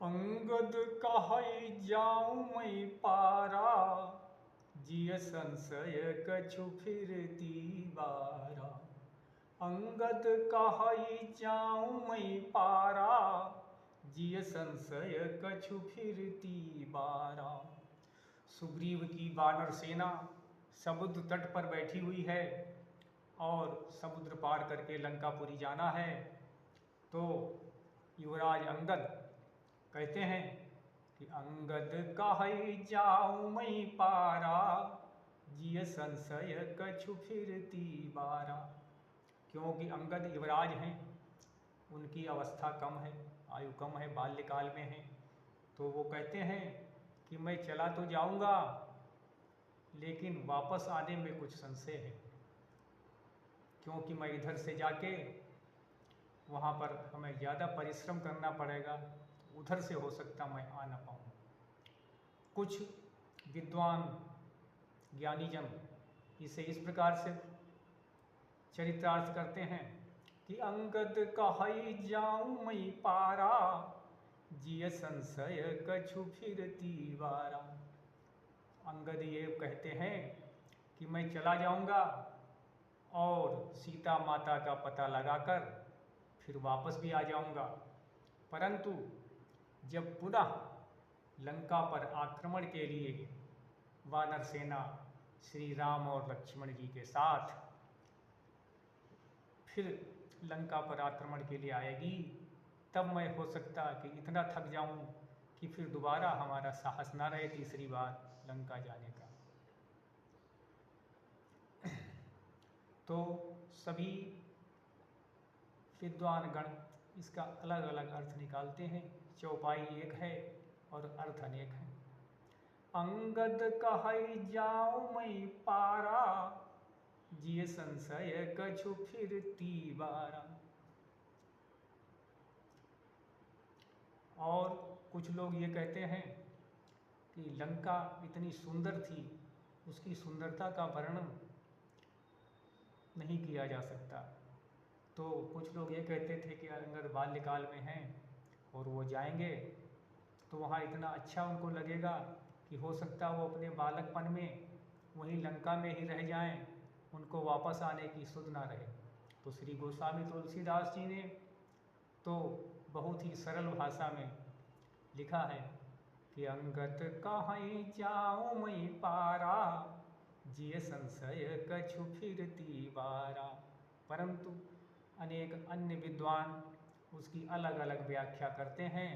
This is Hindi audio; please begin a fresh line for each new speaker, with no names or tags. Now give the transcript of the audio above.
अंगद कहै जाऊँ मैं पारा, जिय संशय कछु फिरती बारा। अंगद कहै जाऊँ मैं पारा, जिय संशय कछु फिरती बारा। सुग्रीव की वानर सेना समुद्र तट पर बैठी हुई है और समुद्र पार करके लंकापुरी जाना है। तो युवराज अंगद कहते हैं कि अंगद कहै जाऊँ मैं पारा, जिय संशय कछु फिरती बारा। क्योंकि अंगद युवराज हैं, उनकी अवस्था कम है, आयु कम है, बाल्यकाल में है। तो वो कहते हैं कि मैं चला तो जाऊंगा, लेकिन वापस आने में कुछ संशय है, क्योंकि मैं इधर से जाके वहाँ पर हमें ज़्यादा परिश्रम करना पड़ेगा, उधर से हो सकता मैं आ ना पाऊँ। कुछ विद्वान ज्ञानीजन इसे इस प्रकार से चरितार्थ करते हैं कि अंगद कहै जाऊँ मैं पारा, जिय संशय कछु फिरती बारा। अंगद ये कहते हैं कि मैं चला जाऊंगा और सीता माता का पता लगाकर फिर वापस भी आ जाऊंगा, परंतु जब पुनः लंका पर आक्रमण के लिए वानर सेना श्री राम और लक्ष्मण जी के साथ फिर लंका पर आक्रमण के लिए आएगी, तब मैं हो सकता कि इतना थक जाऊं कि फिर दोबारा हमारा साहस ना रहे तीसरी बार लंका जाने का। तो सभी विद्वान गण इसका अलग अलग अर्थ निकालते हैं। चौपाई एक है और अर्थ अनेक है। अंगद कहै जाऊँ मैं पारा, जिय संशय कछु फिरती बारा। और कुछ लोग ये कहते हैं कि लंका इतनी सुंदर थी, उसकी सुंदरता का वर्णन नहीं किया जा सकता। तो कुछ लोग ये कहते थे कि अंगद बाल्यकाल में हैं और वो जाएंगे तो वहाँ इतना अच्छा उनको लगेगा कि हो सकता वो अपने बालकपन में वहीं लंका में ही रह जाएं, उनको वापस आने की सुध ना रहे। तो श्री गोस्वामी तुलसीदास जी ने तो बहुत ही सरल भाषा में लिखा है कि अंगद कहै जाऊँ मैं पारा, जिय संशय कछु फिरती बारा। परंतु अनेक अन्य विद्वान उसकी अलग अलग व्याख्या करते हैं